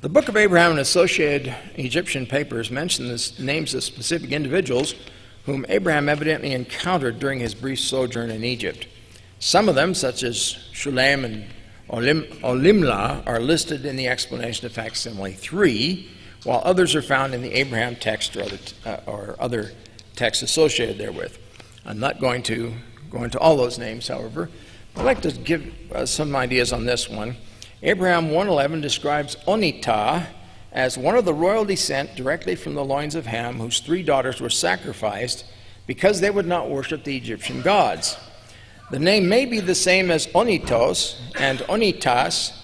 The Book of Abraham and associated Egyptian papers names of specific individuals whom Abraham evidently encountered during his brief sojourn in Egypt. Some of them, such as Shulaim and Olimla, are listed in the explanation of facsimile 3, while others are found in the Abraham text or other texts associated therewith. I'm not going to go into all those names, however. I'd like to give some ideas on this one. Abraham 1:11 describes Onitah as one of the royal descent directly from the loins of Ham, whose 3 daughters were sacrificed because they would not worship the Egyptian gods. The name may be the same as Onitos and Onitas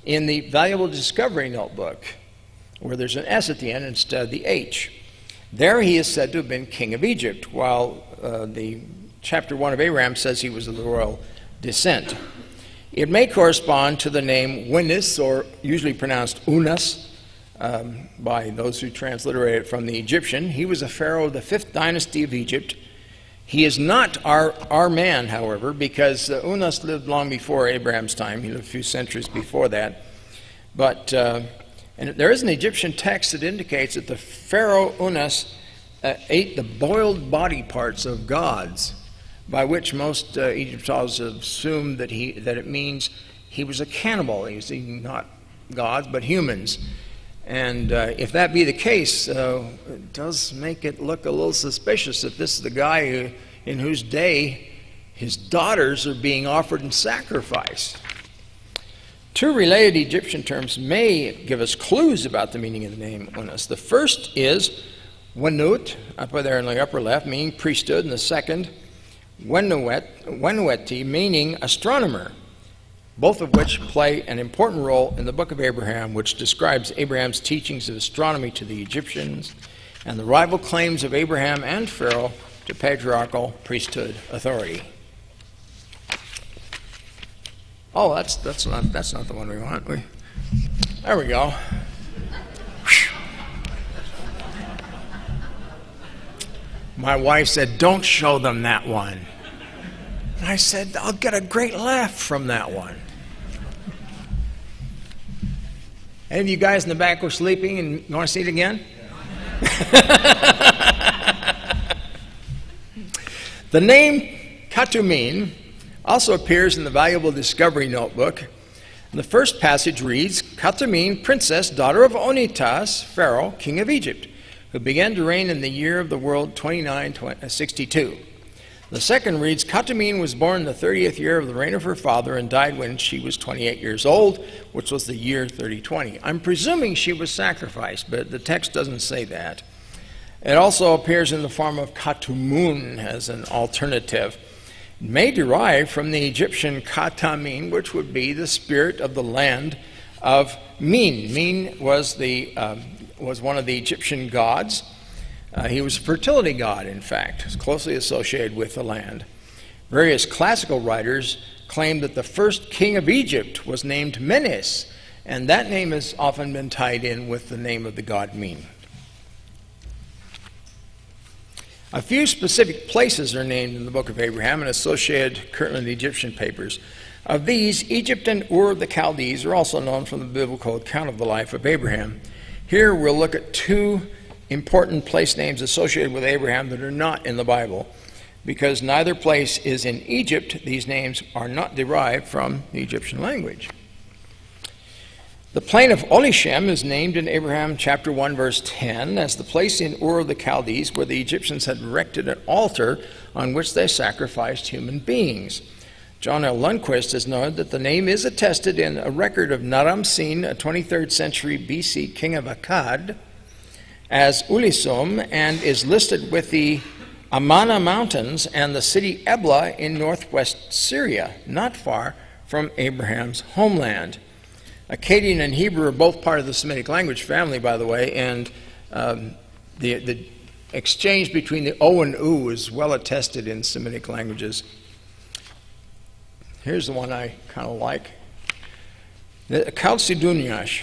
in the Valuable Discovery Notebook, where there's an S at the end instead of the H. There he is said to have been king of Egypt, while the chapter 1 of Abraham says he was of the royal descent. It may correspond to the name Winis, or usually pronounced Unas, by those who transliterate it from the Egyptian. He was a pharaoh of the 5th dynasty of Egypt. He is not our man, however, because Unas lived long before Abraham's time. He lived a few centuries before that. But and there is an Egyptian text that indicates that the pharaoh Unas ate the boiled body parts of gods, by which most Egyptologists assume that it means he was a cannibal. He was eating not gods but humans. And if that be the case, it does make it look a little suspicious that this is the guy in whose day his daughters are being offered in sacrifice. 2 related Egyptian terms may give us clues about the meaning of the name Unas. The first is Wenut, up there in the upper left, meaning priesthood, and the second, Wenueti, meaning astronomer, both of which play an important role in the Book of Abraham, which describes Abraham's teachings of astronomy to the Egyptians and the rival claims of Abraham and Pharaoh to patriarchal priesthood authority. Oh, that's not the one we want. There we go. My wife said, "Don't show them that one." And I said, "I'll get a great laugh from that one." Any of you guys in the back were sleeping and you want to see it again? The name Katumin also appears in the Valuable Discovery Notebook. The first passage reads, Katumin, princess, daughter of Onitas, Pharaoh, king of Egypt, who began to reign in the year of the world 2962. The second reads, Katumin was born in the 30th year of the reign of her father and died when she was 28 years old, which was the year 3020. I'm presuming she was sacrificed, but the text doesn't say that. It also appears in the form of Katumun as an alternative. It may derive from the Egyptian Katamin, which would be the spirit of the land of Min. Min was one of the Egyptian gods. He was a fertility god, in fact, closely associated with the land. Various classical writers claim that the first king of Egypt was named Menes, and that name has often been tied in with the name of the god Min. A few specific places are named in the Book of Abraham and associated Kirtland Egyptian papers. Of these, Egypt and Ur of the Chaldees are also known from the biblical account of the life of Abraham. Here we'll look at 2 important place names associated with Abraham that are not in the Bible. Because neither place is in Egypt, these names are not derived from the Egyptian language. The plain of Olishem is named in Abraham chapter 1 verse 10 as the place in Ur of the Chaldees where the Egyptians had erected an altar on which they sacrificed human beings. John L. Lundquist has noted that the name is attested in a record of Naram Sin, a 23rd century BC king of Akkad, as Ulisum, and is listed with the Amana Mountains and the city Ebla in northwest Syria, not far from Abraham's homeland. Akkadian and Hebrew are both part of the Semitic language family, by the way, and the exchange between the O and U is well attested in Semitic languages. Here's the one I kind of like. Chalcedoniash.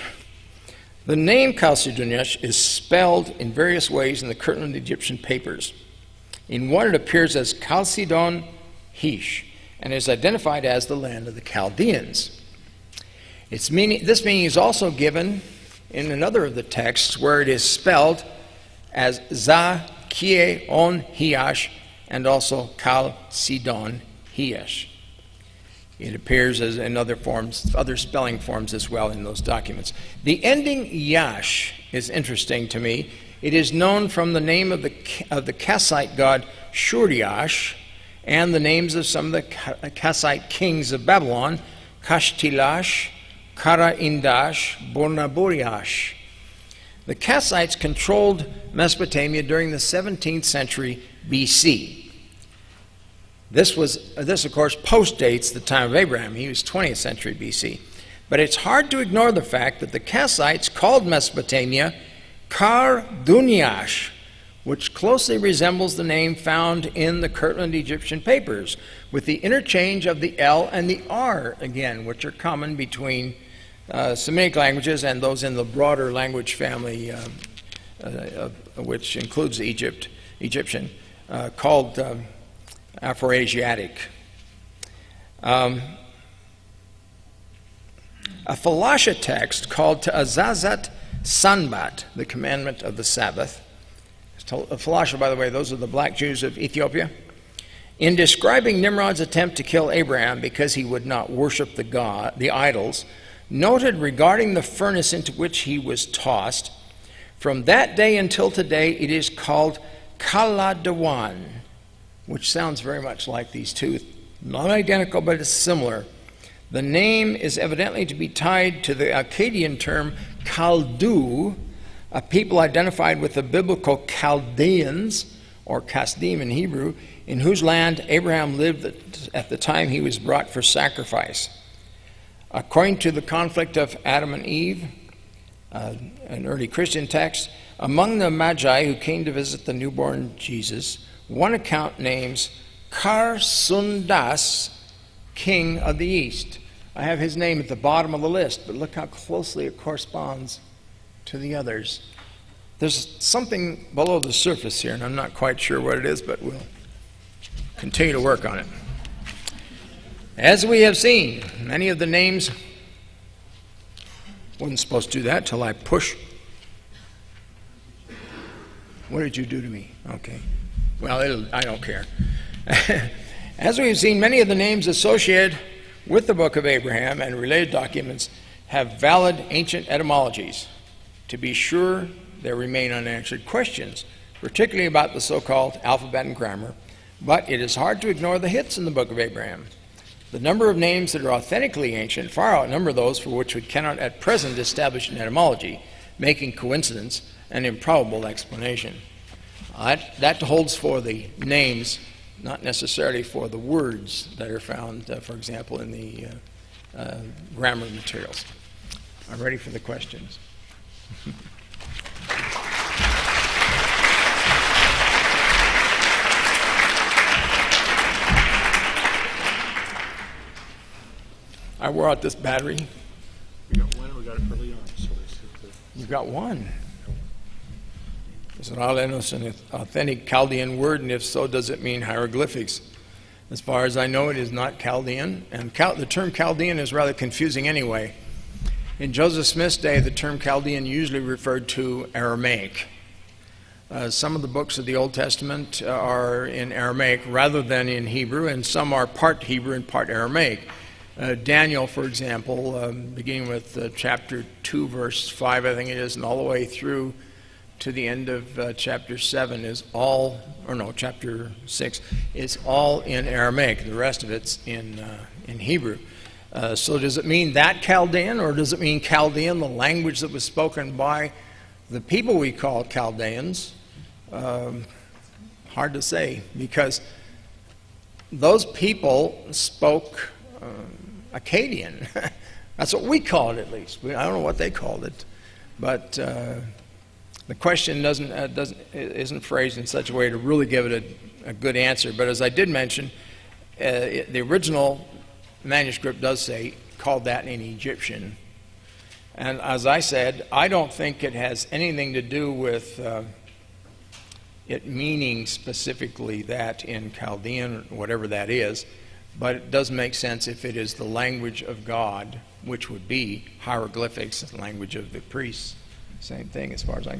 The name Chalcedoniash is spelled in various ways in the Kirtland Egyptian papers. In one, it appears as Chalcedon Hish and is identified as the land of the Chaldeans. This meaning is also given in another of the texts where it is spelled as Za-Kie-On Hiash and also Kal-Sidon Hiash. It appears as in other forms, other spelling forms as well in those documents. The ending Yash is interesting to me. It is known from the name of the Kassite god Shuryash and the names of some of the Kassite kings of Babylon, Kashtilash, Kara-Indash, Bornaburiash. The Kassites controlled Mesopotamia during the 17th century BC. This, of course, postdates the time of Abraham. He was 20th century BC. But it's hard to ignore the fact that the Kassites called Mesopotamia Kar-Dunyash, which closely resembles the name found in the Kirtland Egyptian papers, with the interchange of the L and the R again, which are common between Semitic languages and those in the broader language family, which includes Egyptian, called Afroasiatic. A Falasha text called Ta'azazat Sanbat, the commandment of the Sabbath. Falasha, by the way, those are the black Jews of Ethiopia. In describing Nimrod's attempt to kill Abraham because he would not worship the idols, noted regarding the furnace into which he was tossed, from that day until today it is called Kaladawan, which sounds very much like these two. Not identical, but it's similar. The name is evidently to be tied to the Akkadian term Kaldu, a people identified with the biblical Chaldeans, or Kasdim in Hebrew, in whose land Abraham lived at the time he was brought for sacrifice. According to the conflict of Adam and Eve, an early Christian text, among the Magi who came to visit the newborn Jesus, one account names Kar-Sundas, king of the east. I have his name at the bottom of the list, but look how closely it corresponds to the others. There's something below the surface here, and I'm not quite sure what it is, but we'll continue to work on it. As we have seen, many of the names, wasn't supposed to do that till I push. What did you do to me? Okay. Well, I don't care. As we have seen, many of the names associated with the book of Abraham and related documents have valid ancient etymologies. To be sure, there remain unanswered questions, particularly about the so-called alphabet and grammar, but it is hard to ignore the hits in the book of Abraham. The number of names that are authentically ancient far outnumber those for which we cannot at present establish an etymology, making coincidence an improbable explanation. That holds for the names, not necessarily for the words that are found, for example, in the grammar materials. I'm ready for the questions. I wore out this battery. We got one, we got it early on. So You've got one. Is Ralenos an authentic Chaldean word, and if so, does it mean hieroglyphics? As far as I know, it is not Chaldean, and the term Chaldean is rather confusing anyway. In Joseph Smith's day, the term Chaldean usually referred to Aramaic. Some of the books of the Old Testament are in Aramaic rather than in Hebrew, and some are part Hebrew and part Aramaic. Daniel, for example, beginning with chapter 2, verse 5, I think it is, and all the way through to the end of chapter 7 is all, or no, chapter 6, is all in Aramaic. The rest of it's in Hebrew. So does it mean that Chaldean, or does it mean Chaldean, the language that was spoken by the people we call Chaldeans? Hard to say, because those people spoke Akkadian. That's what we call it, at least. I don't know what they called it, but the question isn't phrased in such a way to really give it a good answer. But as I did mention, the original manuscript does say called that in Egyptian, and as I said, I don't think it has anything to do with it meaning specifically that in Chaldean, whatever that is. But it does make sense if it is the language of God, which would be hieroglyphics, the language of the priests. Same thing as far as I can see.